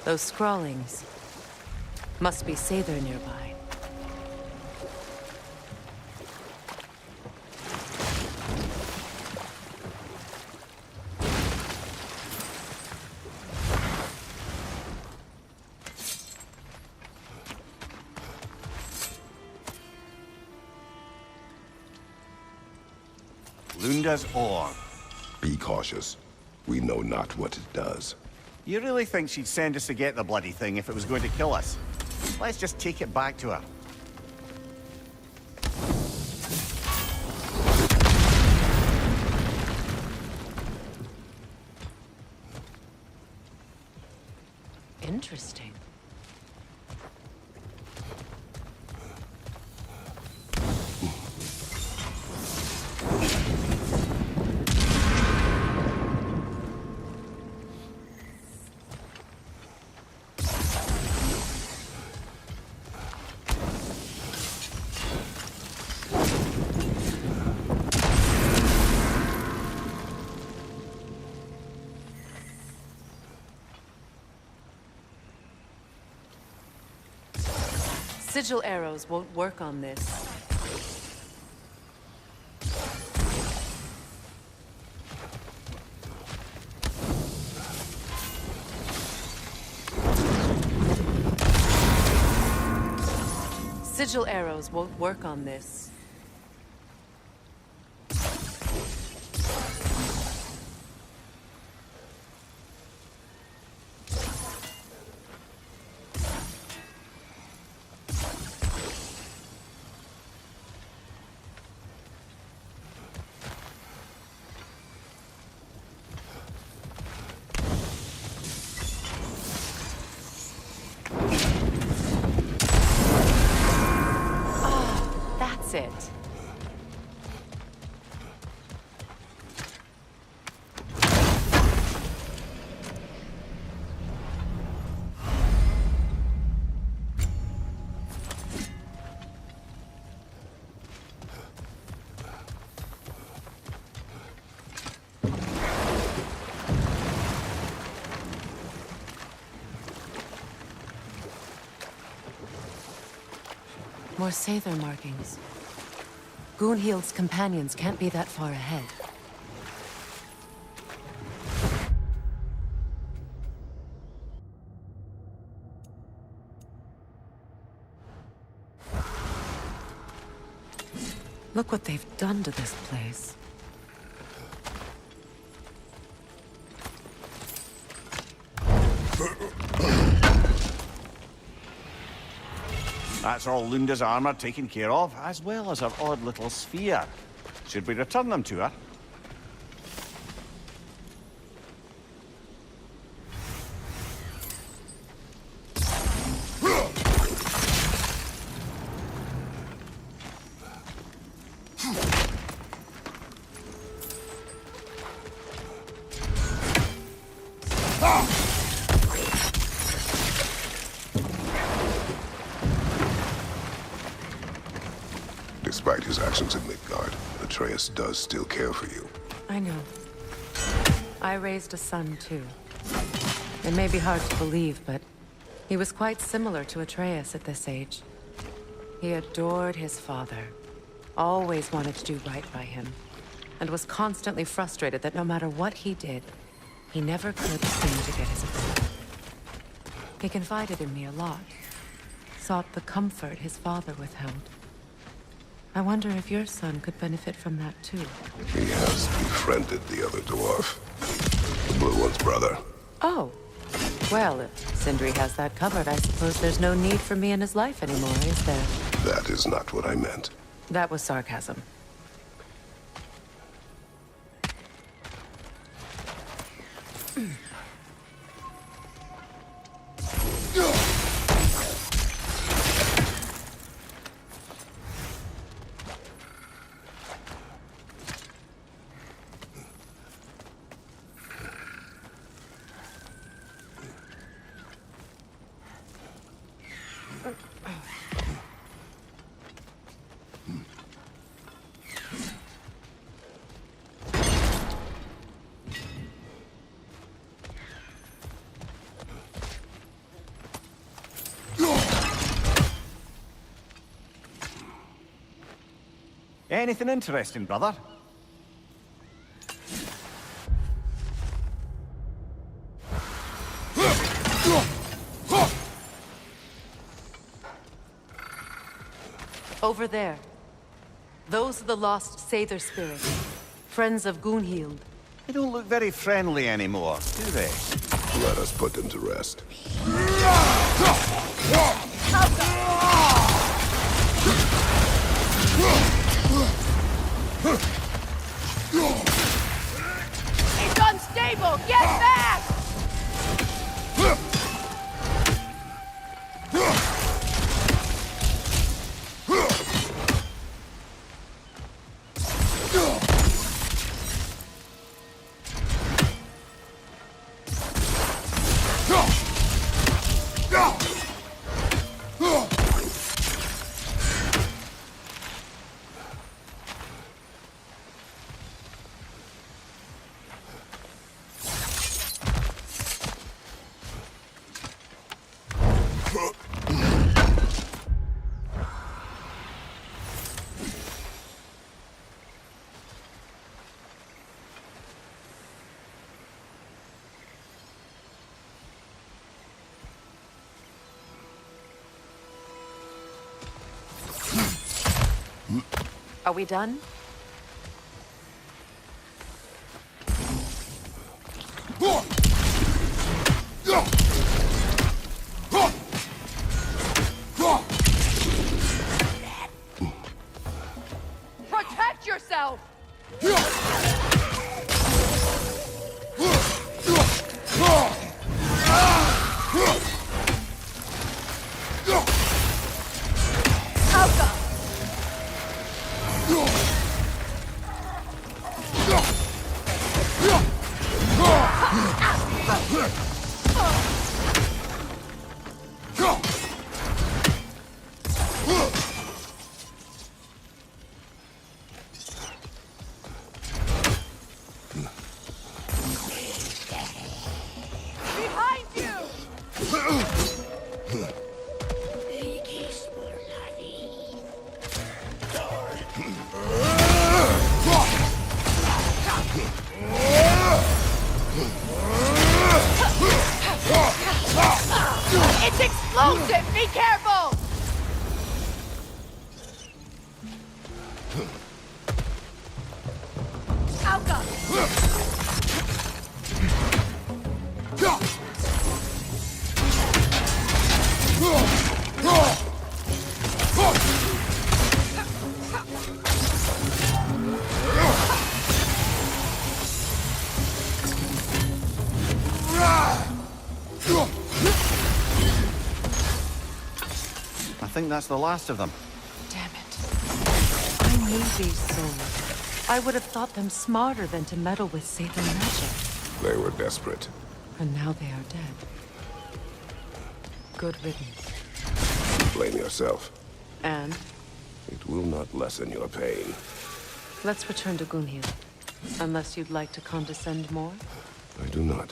Those scrawlings must be Sather nearby. Lunda's ore. Be cautious. We know not what it does. You really think she'd send us to get the bloody thing if it was going to kill us? Let's just take it back to her. Interesting. Sigil arrows won't work on this. Sigil arrows won't work on this. It. More Sather markings. Gunhild's companions can't be that far ahead. Look what they've done to this place. That's all Lunda's armor taken care of, as well as her odd little sphere. Should we return them to her? Despite his actions in Midgard, Atreus does still care for you. I know. I raised a son, too. It may be hard to believe, but he was quite similar to Atreus at this age. He adored his father, always wanted to do right by him, and was constantly frustrated that no matter what he did, he never could seem to get his approval. He confided in me a lot, sought the comfort his father withheld. I wonder if your son could benefit from that, too. He has befriended the other dwarf. The blue one's brother. Oh. Well, if Sindri has that covered, I suppose there's no need for me in his life anymore, is there? That is not what I meant. That was sarcasm. Anything interesting, brother? Over there. Those are the lost Sather spirits. Friends of Gunhild. They don't look very friendly anymore, do they? Let us put them to rest. It's unstable! Get back! Are we done? Protect yourself! Behind you! It's explosive! Be careful! Alka! I think that's the last of them. Damn it. I knew these souls. I would have thought them smarter than to meddle with Sather magic. They were desperate. And now they are dead. Good riddance. Blame yourself. And It will not lessen your pain. let's return to Gunhild. Unless you'd like to condescend more? I do not.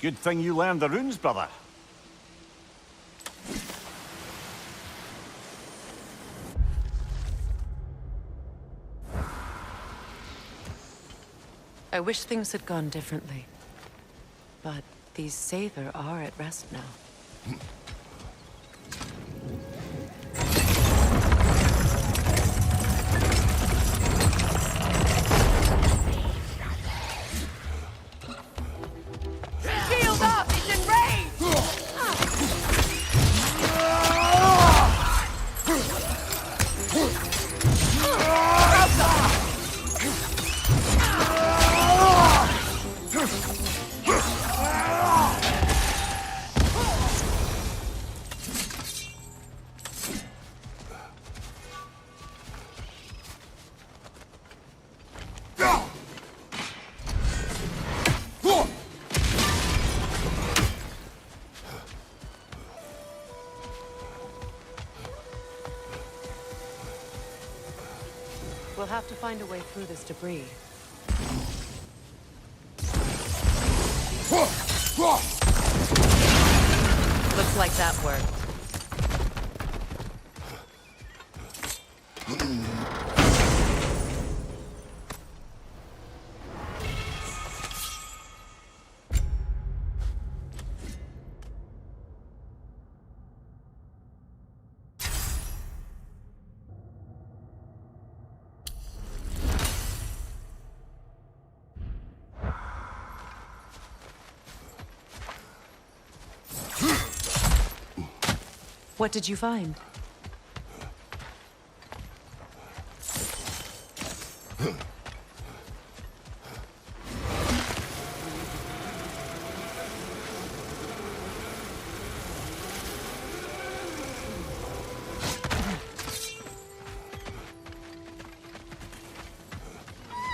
Good thing you learned the runes, brother. I wish things had gone differently. But these Sather are at rest now. Shield up! It's enraged! We'll have to find a way through this debris. Looks like that worked. What did you find?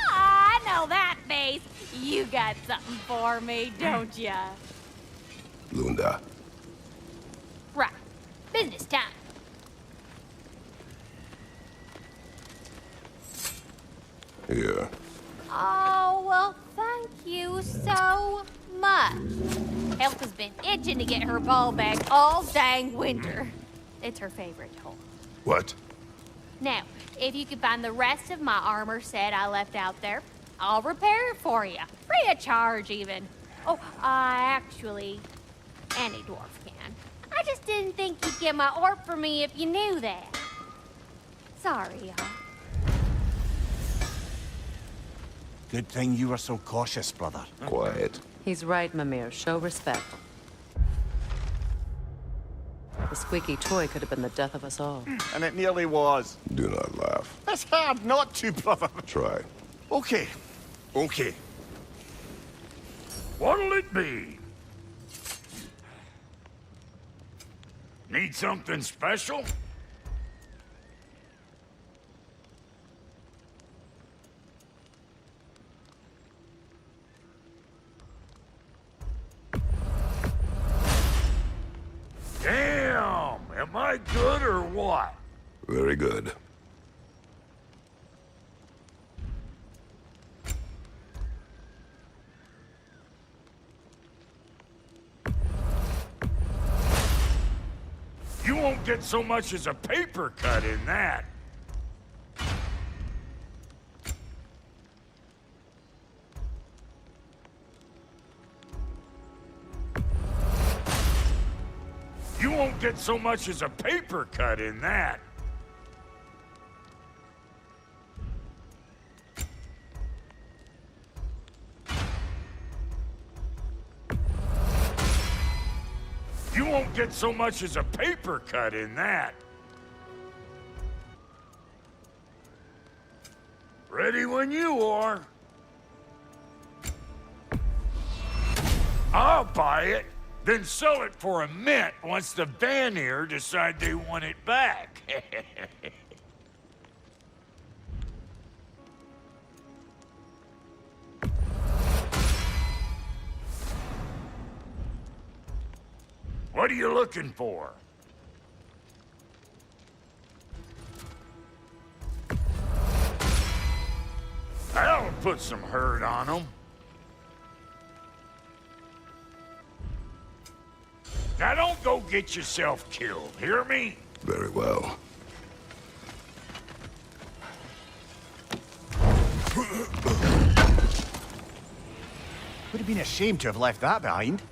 I know that face. You got something for me, don't ya? Lunda. Right. Business time. Here. Oh, well, thank you so much. Elf has been itching to get her ball back all dang winter. It's her favorite toy. What? Now, if you could find the rest of my armor set I left out there, I'll repair it for you. Free of charge, even. Oh, actually, any dwarf can. I just didn't think you'd get my orb for me if you knew that. Sorry, y'all. Good thing you were so cautious, brother. Quiet. He's right, Mimir. Show respect. The squeaky toy could have been the death of us all. And it nearly was. Do not laugh. It's hard not to, brother. Try. Okay. Okay. What'll it be? Need something special? Damn! Am I good or what? Very good. You won't get so much as a paper cut in that. You won't get so much as a paper cut in that. You won't get so much as a paper cut in that. Ready when you are. I'll buy it, then sell it for a mint once the Vanir decide they want it back. What are you looking for? That'll put some hurt on them. Now don't go get yourself killed, hear me? Very well. Would have been a shame to have left that behind.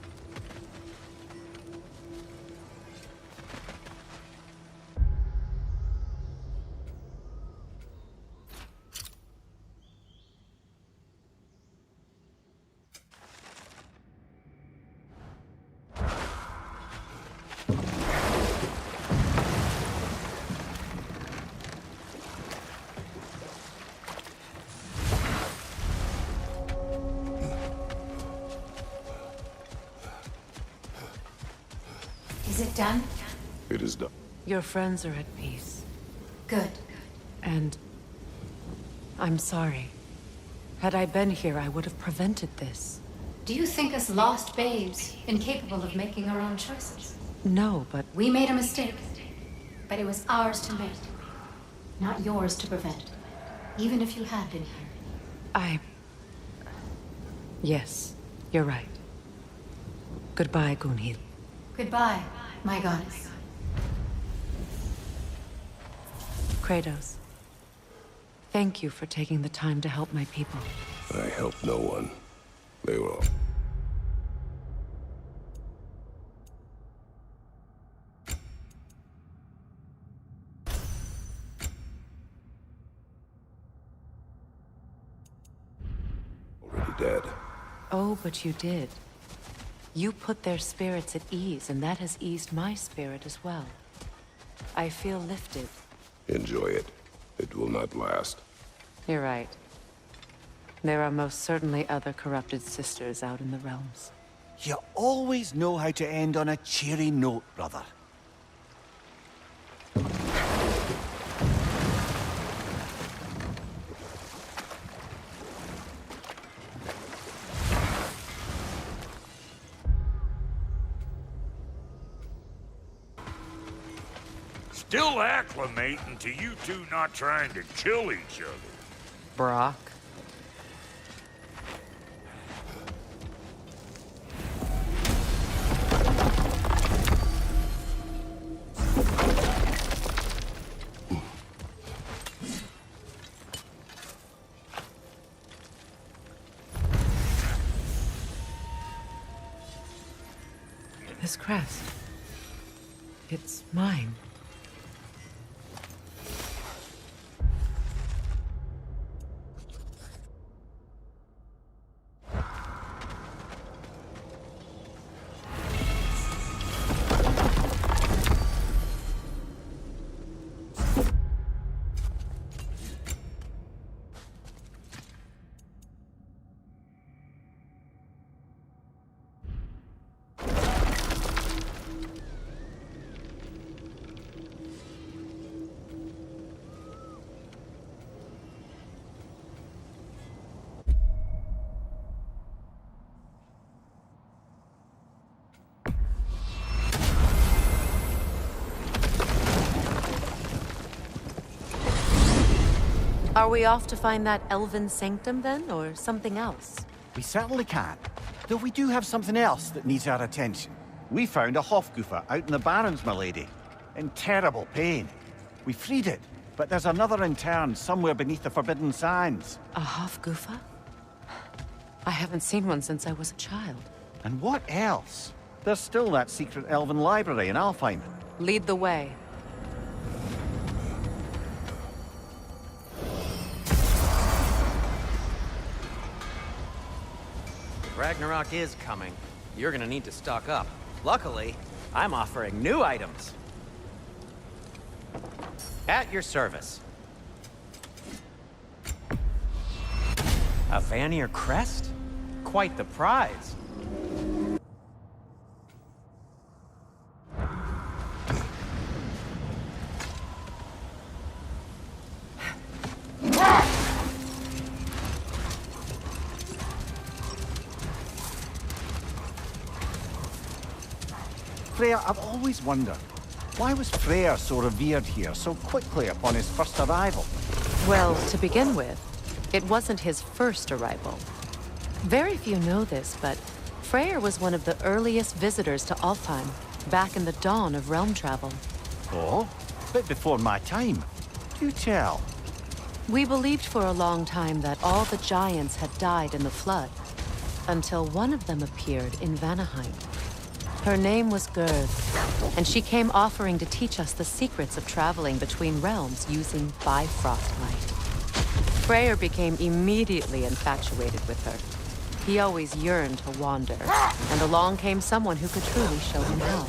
Is it done? It is done. Your friends are at peace. Good. And I'm sorry. Had I been here, I would have prevented this. Do you think us lost babes, incapable of making our own choices? No, but We made a mistake, but it was ours to make, not yours to prevent, even if you had been here. Yes, you're right. Goodbye, Gunhild. Goodbye, my goddess. Kratos. Thank you for taking the time to help my people. I helped no one. They were all... already dead. Oh, but you did. You put their spirits at ease, and that has eased my spirit as well. I feel lifted. Enjoy it. It will not last. You're right. There are most certainly other corrupted sisters out in the realms. You always know how to end on a cheery note, brother. Still acclimating to you two not trying to kill each other. Brock. This crest. It's mine. Are we off to find that elven sanctum then, or something else? We certainly can. Though we do have something else that needs our attention. We found a Hofgufa out in the Barrens, my lady. In terrible pain. We freed it, but there's another intern somewhere beneath the Forbidden Sands. A Hofgufa? I haven't seen one since I was a child. And what else? There's still that secret elven library in Alfheim. Lead the way. Ragnarok is coming. You're gonna need to stock up. Luckily, I'm offering new items. At your service. A Vanir crest? Quite the prize. Freyr, I've always wondered, why was Freyr so revered here so quickly upon his first arrival? Well, to begin with, it wasn't his first arrival. Very few know this, but Freyr was one of the earliest visitors to Alfheim, back in the dawn of realm travel. Oh? Bit before my time. Do tell. We believed for a long time that all the giants had died in the flood, until one of them appeared in Vanaheim. Her name was Gerd, and she came offering to teach us the secrets of traveling between realms using Bifrost light. Freyr became immediately infatuated with her. He always yearned to wander, and along came someone who could truly show him how.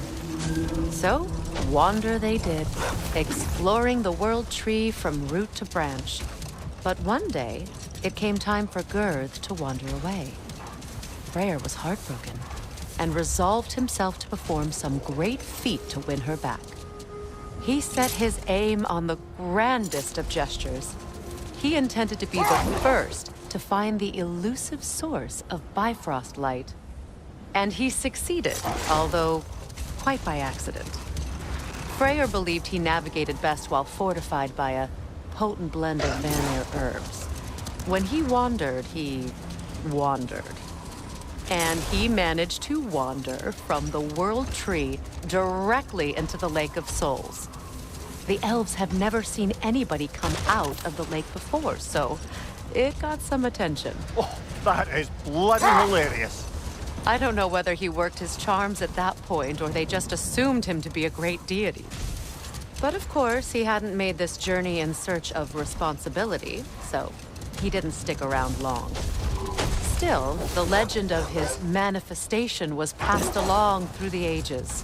So, wander they did, exploring the world tree from root to branch. But one day, it came time for Gerd to wander away. Freyr was heartbroken, and resolved himself to perform some great feat to win her back. He set his aim on the grandest of gestures. He intended to be the first to find the elusive source of Bifrost light. And he succeeded, although quite by accident. Freyr believed he navigated best while fortified by a potent blend of Vanir herbs. When he wandered, he wandered. And he managed to wander from the World Tree directly into the Lake of Souls. The elves have never seen anybody come out of the lake before, so it got some attention. Oh, that is bloody hilarious. I don't know whether he worked his charms at that point or they just assumed him to be a great deity. But of course, he hadn't made this journey in search of responsibility, so he didn't stick around long. Still, the legend of his manifestation was passed along through the ages.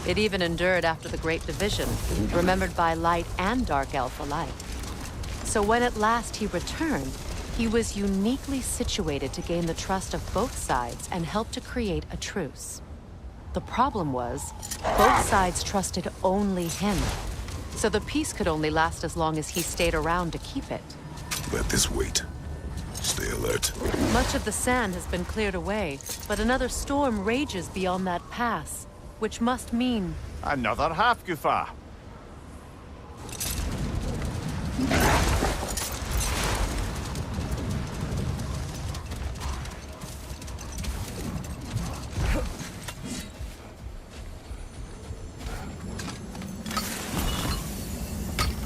It even endured after the Great Division, remembered by Light and Dark Elf alike. So when at last he returned, he was uniquely situated to gain the trust of both sides and help to create a truce. The problem was, both sides trusted only him. So the peace could only last as long as he stayed around to keep it. Let this wait. Stay alert. Much of the sand has been cleared away, but another storm rages beyond that pass, which must mean... Another Hafgufa.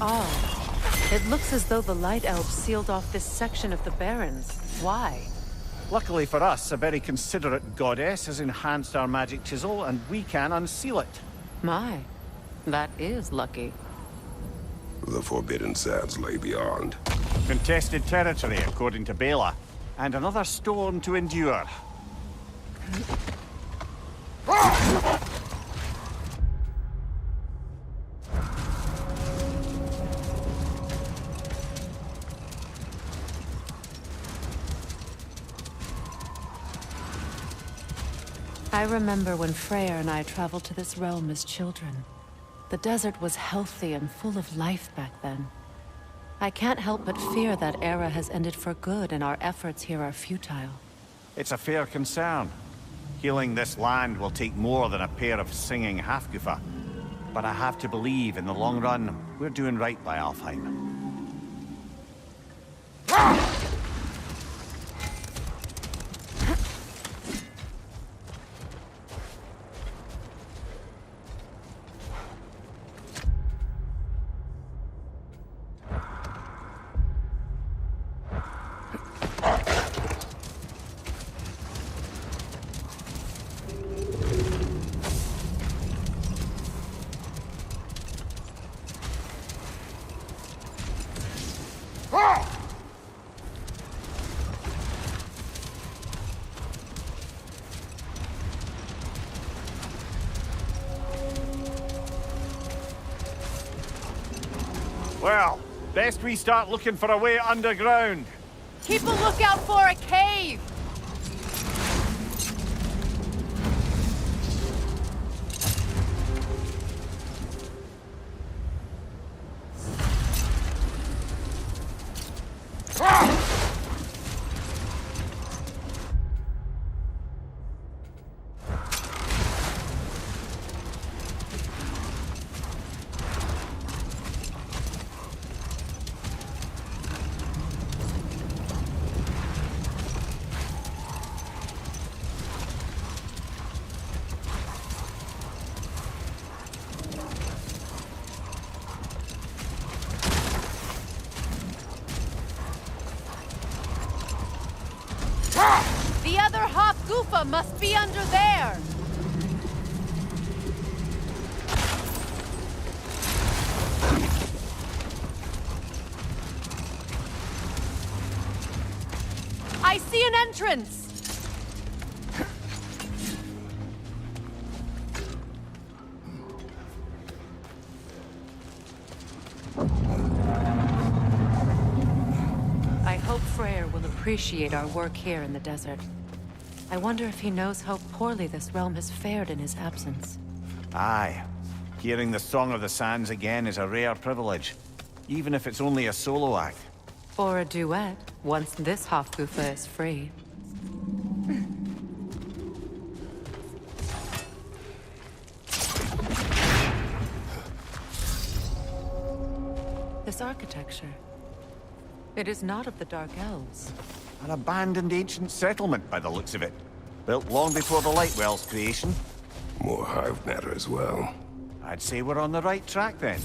Oh, it looks as though the Light Elves sealed off this section of the Barrens. Why? Luckily for us, a very considerate goddess has enhanced our magic chisel, and we can unseal it. My, that is lucky. The Forbidden Sands lay beyond. Contested territory, according to Bela, and another storm to endure. I remember when Freyr and I traveled to this realm as children. The desert was healthy and full of life back then. I can't help but fear that era has ended for good and our efforts here are futile. It's a fair concern. Healing this land will take more than a pair of singing Hafgufa. But I have to believe, in the long run, we're doing right by Alfheim. Well, best we start looking for a way underground. Keep a lookout for a cave! The other Hafgufa must be under there! I see an entrance! I hope Freyr will appreciate our work here in the desert. I wonder if he knows how poorly this realm has fared in his absence. Aye. Hearing the Song of the Sands again is a rare privilege, even if it's only a solo act. Or a duet, once this Hafgufa is free. This architecture. It is not of the Dark Elves. An abandoned ancient settlement by the looks of it. built long before the Lightwell's creation. More hive matter as well. I'd say we're on the right track then.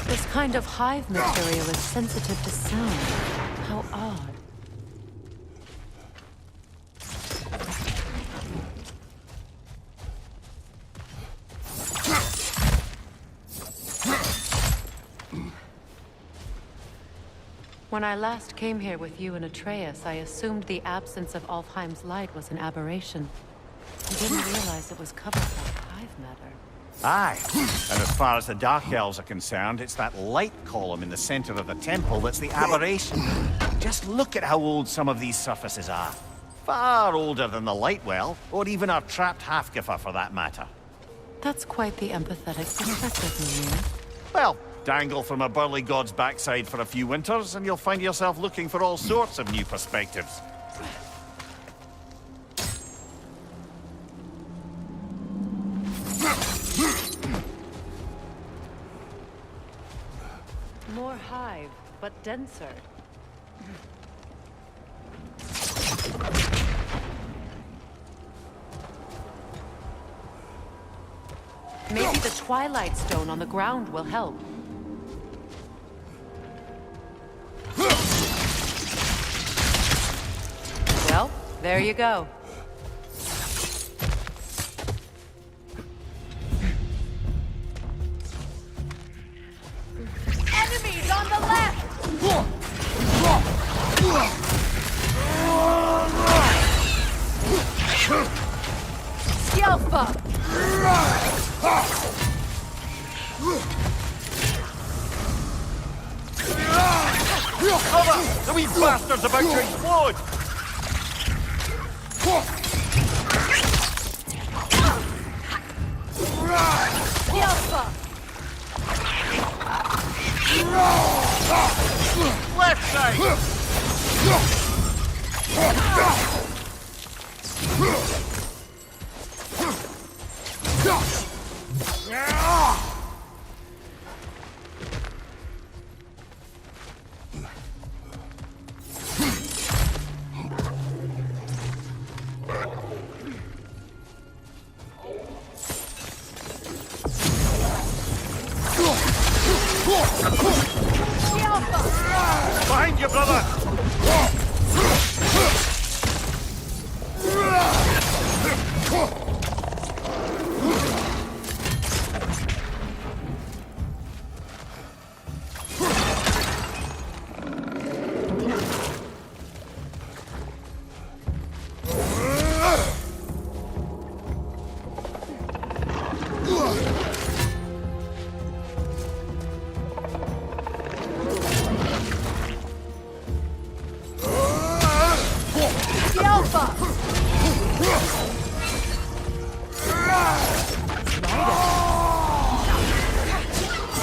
This kind of hive material is sensitive to sound. How odd. When I last came here with you and Atreus, I assumed the absence of Alfheim's light was an aberration. I didn't realize it was covered by hive matter. Aye, and as far as the Dark Elves are concerned, it's that light column in the center of the temple that's the aberration. Just look at how old some of these surfaces are. Far older than the Lightwell, or even our trapped Hafgifer for that matter. That's quite the empathetic perspective, Marina. Well, dangle from a burly god's backside for a few winters, and you'll find yourself looking for all sorts of new perspectives. More hive, but denser. Maybe the Twilight Stone on the ground will help. Well, there you go. Enemies on the left! Skillful! Cover! The wee bastard's about to explode! Skillful! Left side! Behind you, brother!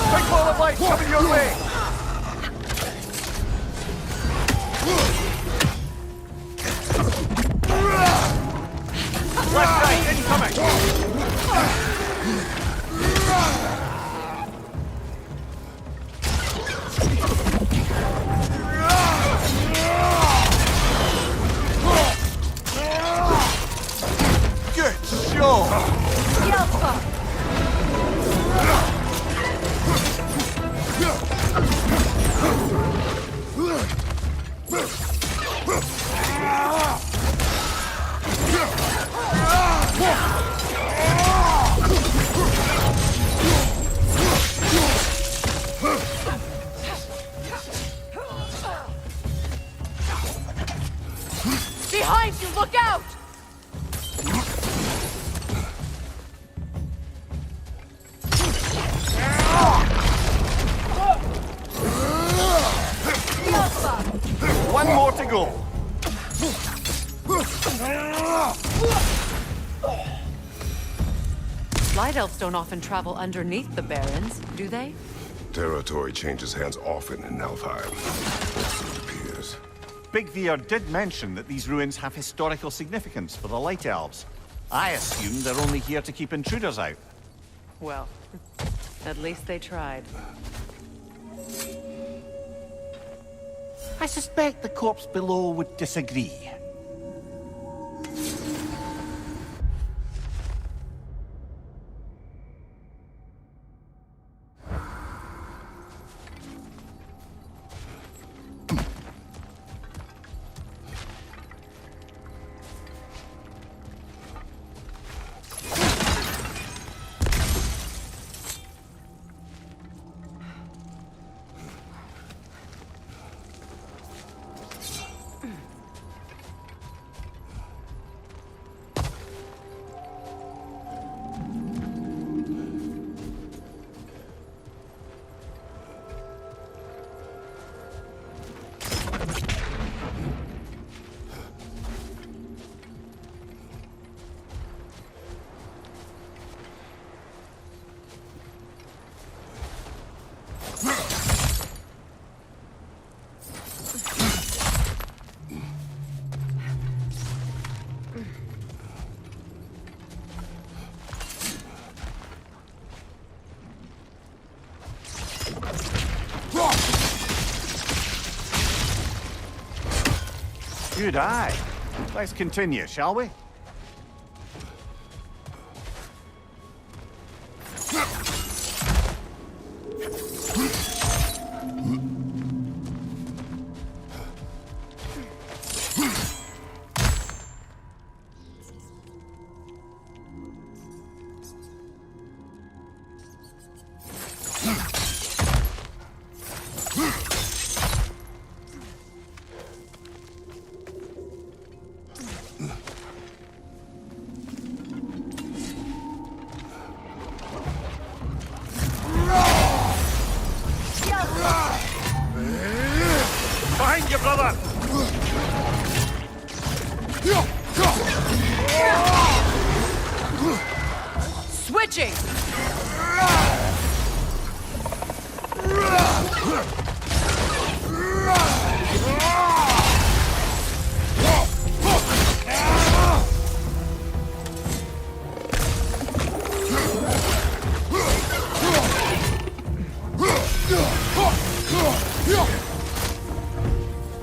Big ball of light coming your way! Left side incoming! Good show! Light elves don't often travel underneath the barrens, do they? Territory changes hands often in Alfheim. It appears. Big Veer did mention that these ruins have historical significance for the Light Elves. I assume they're only here to keep intruders out. Well, at least they tried. I suspect the corpse below would disagree. Good eye. Let's continue, shall we? Behind you, brother! Switching!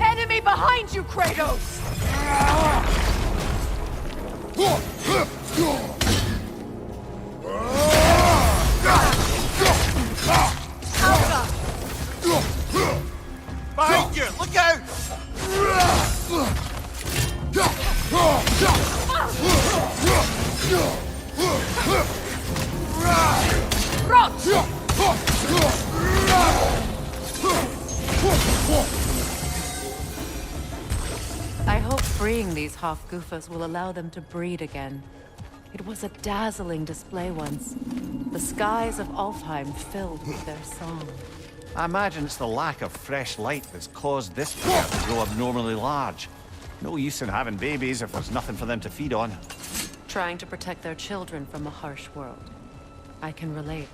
Enemy behind you, Kratos! Behind you! Look out! I hope freeing these Hofgufas will allow them to breed again. It was a dazzling display once. The skies of Alfheim filled with their song. I imagine it's the lack of fresh light that's caused this plant to grow abnormally large. No use in having babies if there's nothing for them to feed on. Trying to protect their children from a harsh world. I can relate.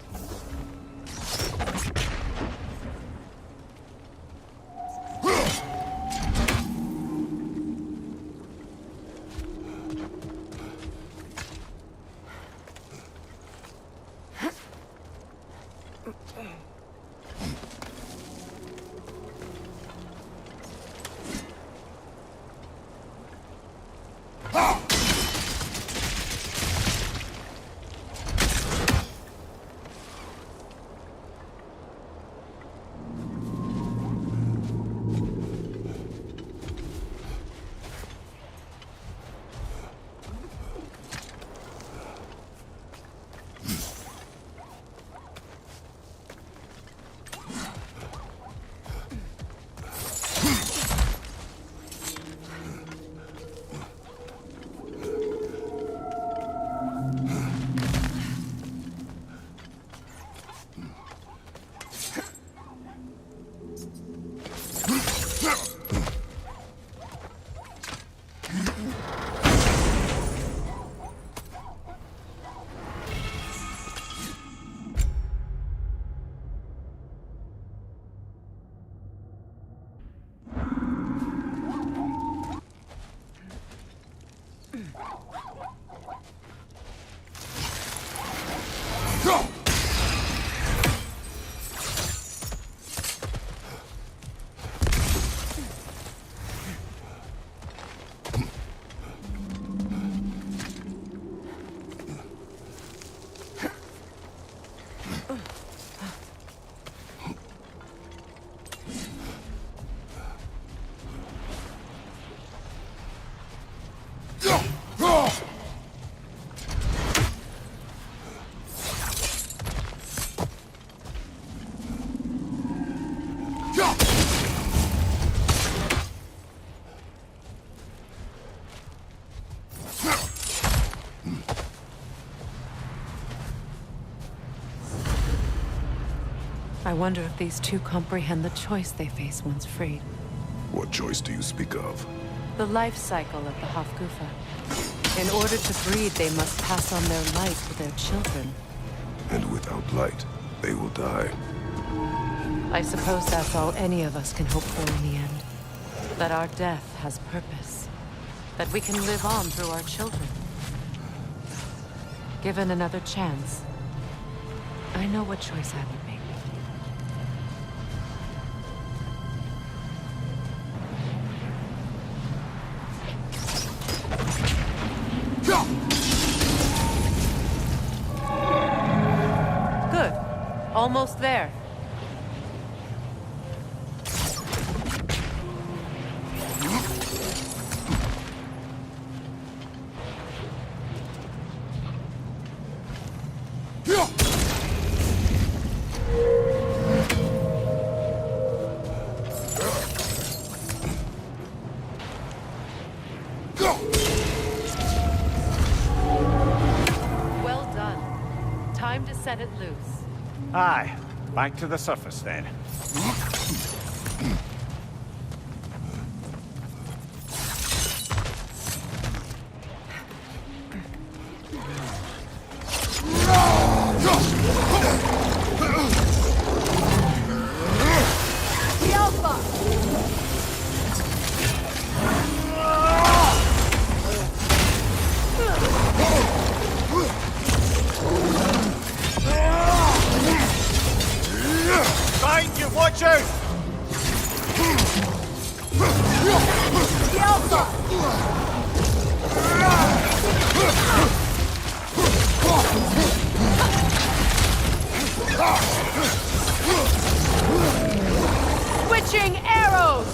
I wonder if these two comprehend the choice they face once freed. What choice do you speak of? The life cycle of the Hofgufa. In order to breed, they must pass on their light to their children. And without light, they will die. I suppose that's all any of us can hope for in the end. That our death has purpose. That we can live on through our children. Given another chance, I know what choice I would make. Good. Almost there. Well done. Time to set it loose. Aye. Back to the surface then. Find you, watch out! Switching arrows!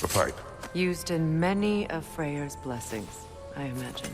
A pipe. Used in many of Freyr's blessings, I imagine.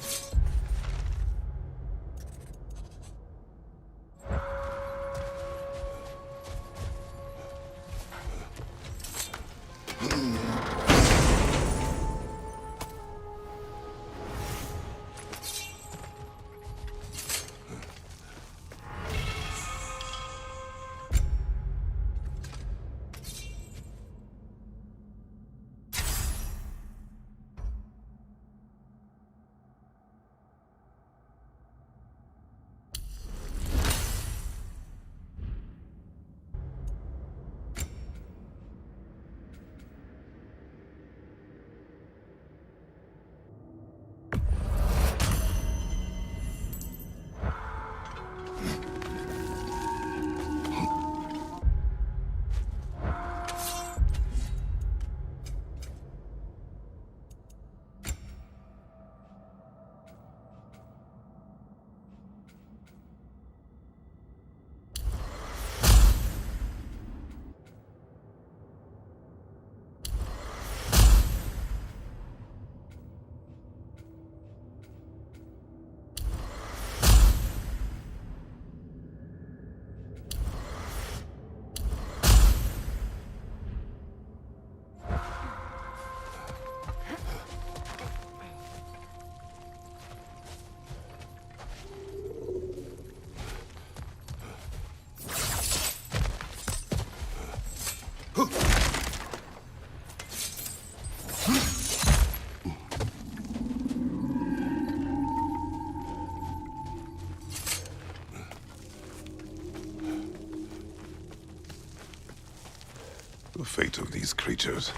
The fate of these creatures.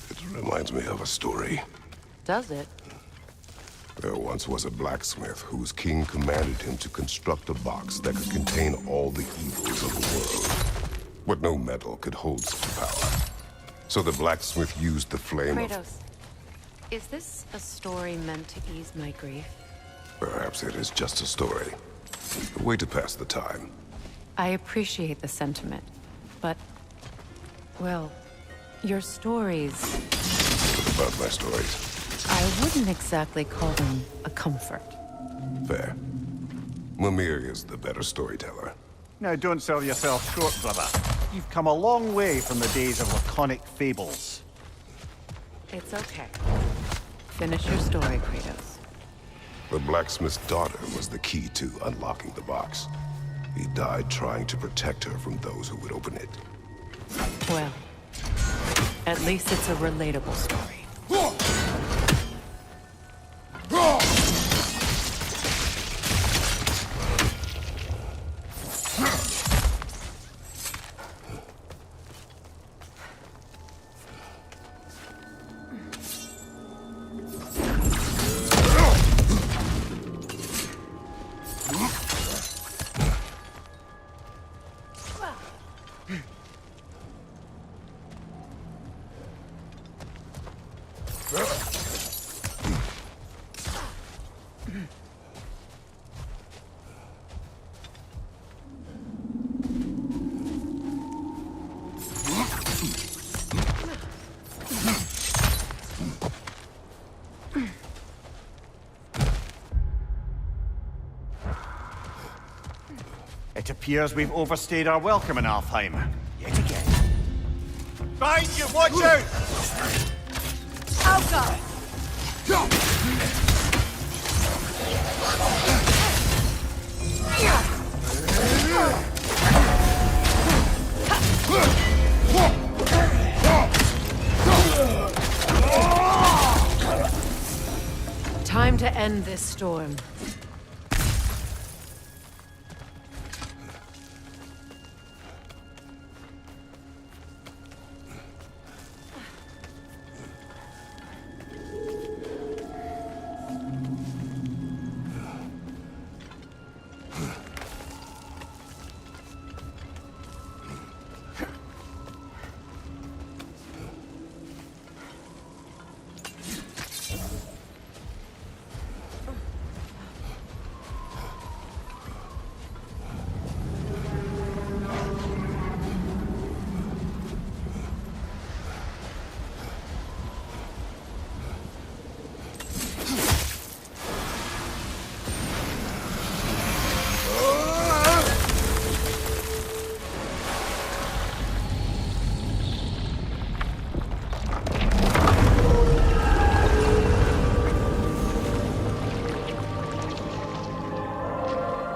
It reminds me of a story. Does it? There once was a blacksmith whose king commanded him to construct a box that could contain all the evils of the world. But no metal could hold such power. So the blacksmith used the flame Kratos, is this a story meant to ease my grief? Perhaps it is just a story. A way to pass the time. I appreciate the sentiment, but... well, your stories... What about my stories? I wouldn't exactly call them a comfort. Fair. Mimir is the better storyteller. Now don't sell yourself short, brother. You've come a long way from the days of laconic fables. It's okay. Finish your story, Kratos. The blacksmith's daughter was the key to unlocking the box. He died trying to protect her from those who would open it. Well, at least it's a relatable story. It appears we've overstayed our welcome in Alfheim. Yet again. Behind you! Watch out! Time to end this storm.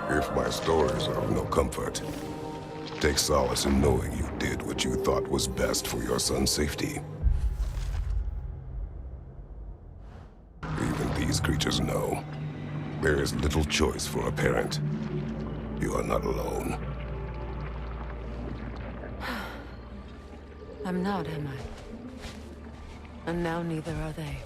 If my stories are of no comfort, take solace in knowing you did what you thought was best for your son's safety. Even these creatures know there is little choice for a parent. You are not alone. I'm not, am I? And now neither are they.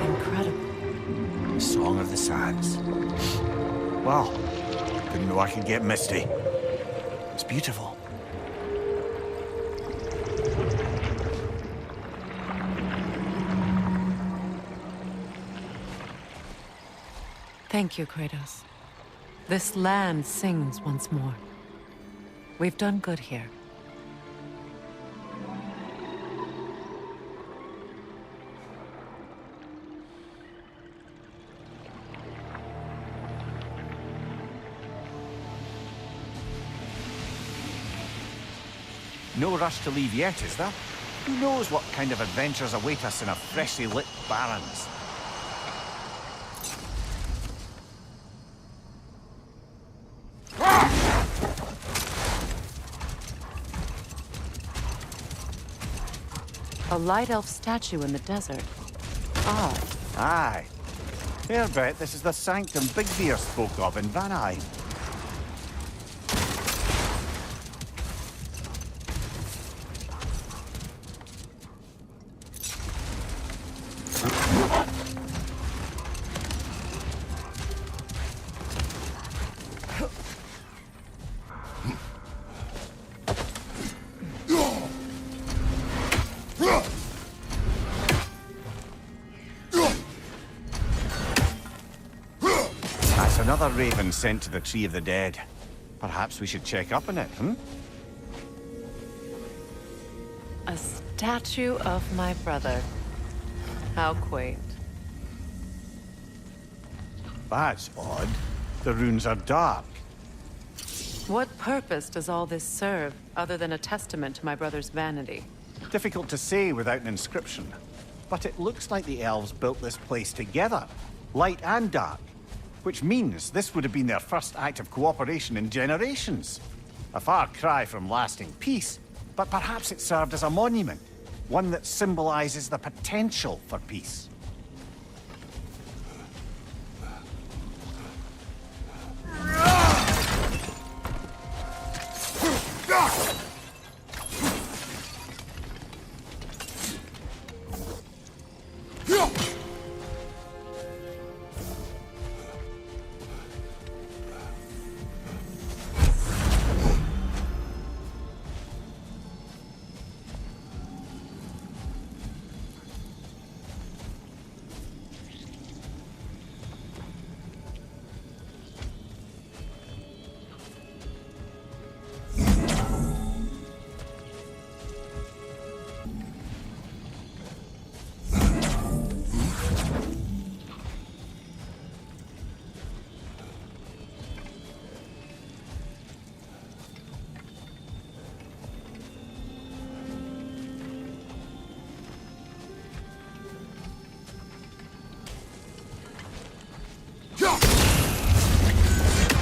Incredible. Song of the Sands. Wow. Didn't know I could get misty. It's beautiful. Thank you, Kratos. This land sings once more. We've done good here. No rush to leave yet, is there? Who knows what kind of adventures await us in a freshly lit Barrens? A light elf statue in the desert. Odd. Aye. Fair bet this is the sanctum Bigbeer spoke of in Vanheim. That's another raven sent to the Tree of the Dead. Perhaps we should check up on it, hmm? A statue of my brother. How quaint. That's odd. The runes are dark. What purpose does all this serve, other than a testament to my brother's vanity? Difficult to say without an inscription. But it looks like the elves built this place together, light and dark. Which means this would have been their first act of cooperation in generations. A far cry from lasting peace, but perhaps it served as a monument. One that symbolizes the potential for peace.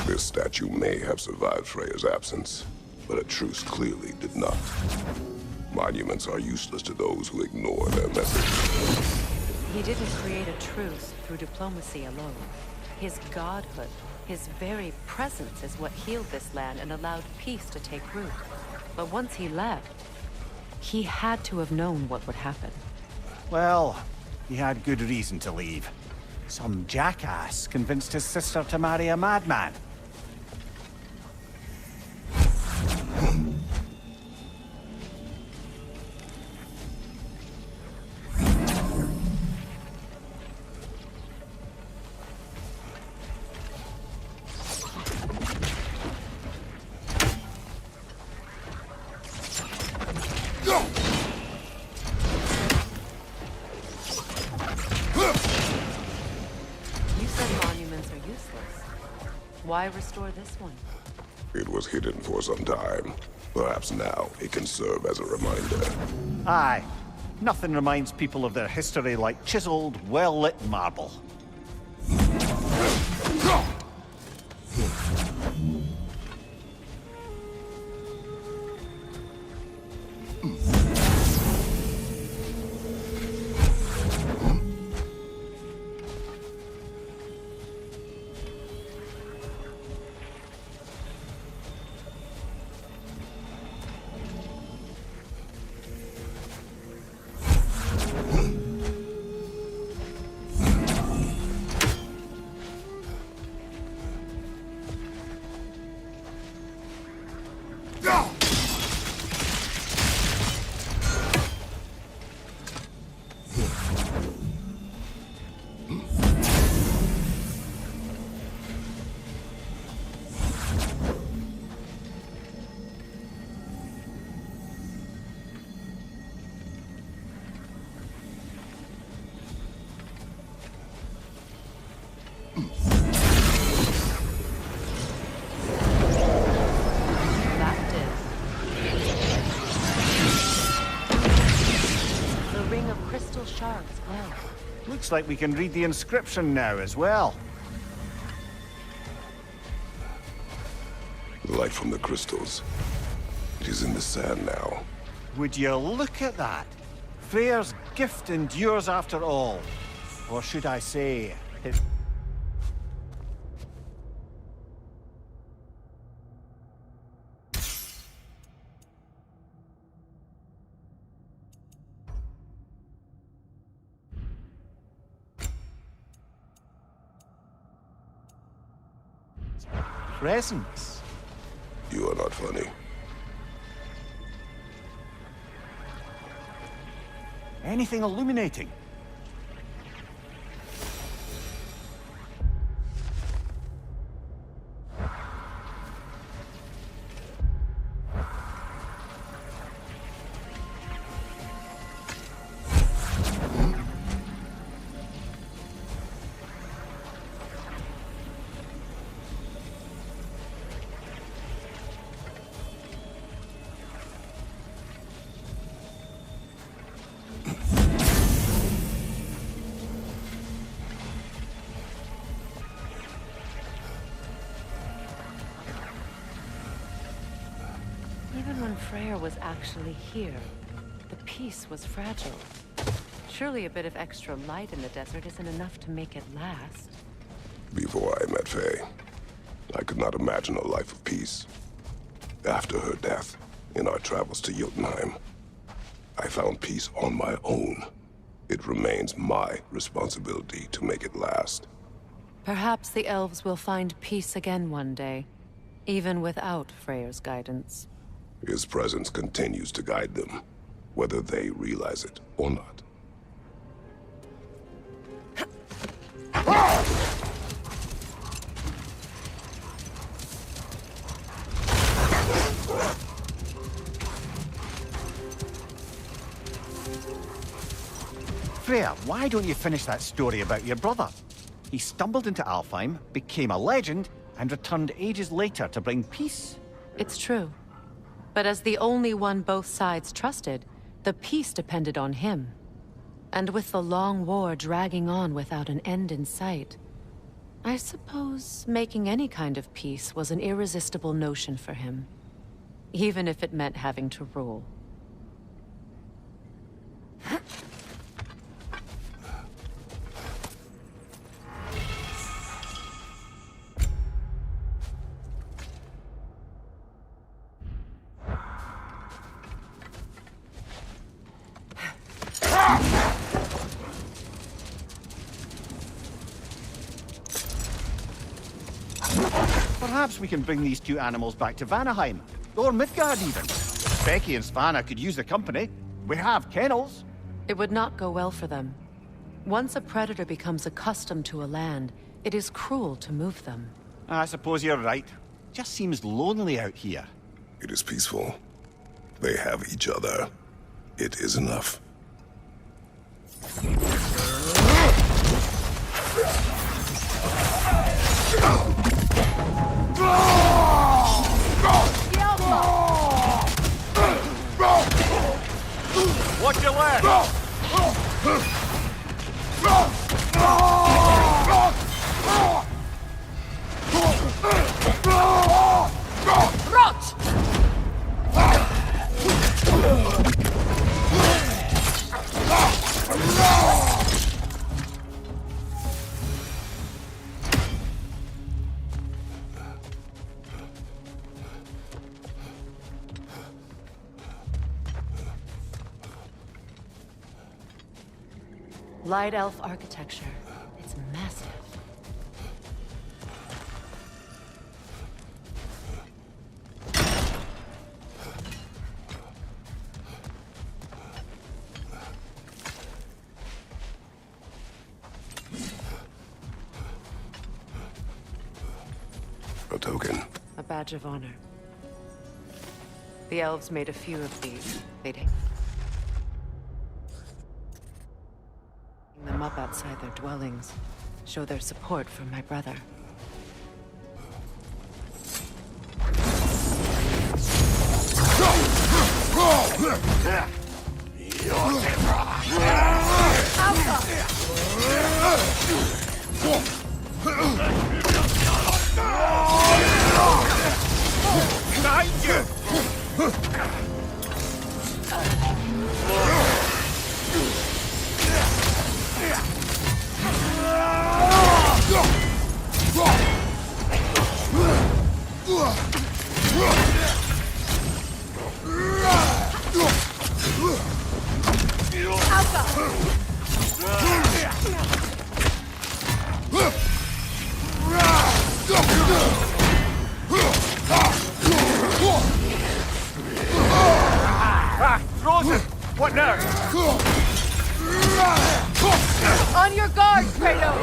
This statue may have survived Freya's absence, but a truce clearly did not. Monuments are useless to those who ignore their message. He didn't create a truce through diplomacy alone. His godhood, his very presence is what healed this land and allowed peace to take root. But once he left, he had to have known what would happen. Well, he had good reason to leave. Some jackass convinced his sister to marry a madman. Why restore this one? It was hidden for some time. Perhaps now it can serve as a reminder. Aye. Nothing reminds people of their history like chiseled, well-lit marble. Looks like we can read the inscription now as well. The light from the crystals. It is in the sand now. Would you look at that? Freyr's gift endures after all. Or should I say, it... presence. You are not funny. Anything illuminating? son Freyr was actually here. The peace was fragile. Surely a bit of extra light in the desert isn't enough to make it last. Before I met Faye, I could not imagine a life of peace. After her death, in our travels to Jotunheim, I found peace on my own. It remains my responsibility to make it last. Perhaps the elves will find peace again one day, even without Freyr's guidance. His presence continues to guide them, whether they realize it or not. Freya, why don't you finish that story about your brother? He stumbled into Alfheim, became a legend, and returned ages later to bring peace. It's true. But as the only one both sides trusted, the peace depended on him. And with the long war dragging on without an end in sight, I suppose making any kind of peace was an irresistible notion for him. Even if it meant having to rule. Perhaps we can bring these two animals back to Vanaheim, or Midgard even. Becky and Svanna could use the company. We have kennels. It would not go well for them. Once a predator becomes accustomed to a land, it is cruel to move them. I suppose you're right. Just seems lonely out here. It is peaceful. They have each other. It is enough. Watch your left! Rot! Light elf architecture. It's massive. A token. A badge of honor. The elves made a few of these. They'd hang them up outside their dwellings. Show their support for my brother. Frozen! What now? On your guard, Kratos!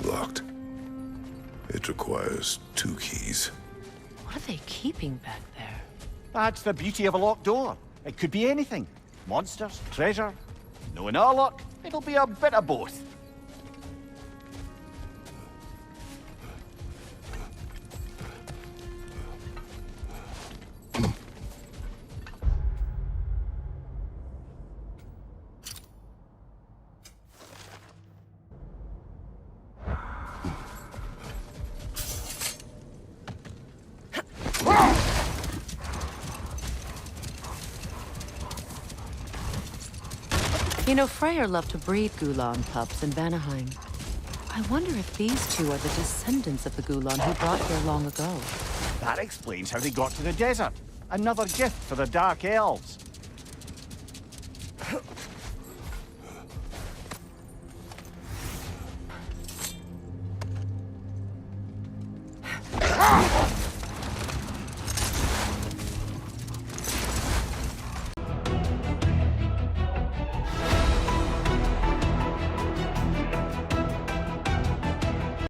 Locked. It requires 2 keys. What are they keeping back there? That's the beauty of a locked door. It could be anything. Monsters, treasure. Knowing our luck, it'll be a bit of both. You know, Freyr loved to breed Gulan pups in Vanaheim. I wonder if these two are the descendants of the Gulan who brought here long ago. That explains how they got to the desert. Another gift for the Dark Elves.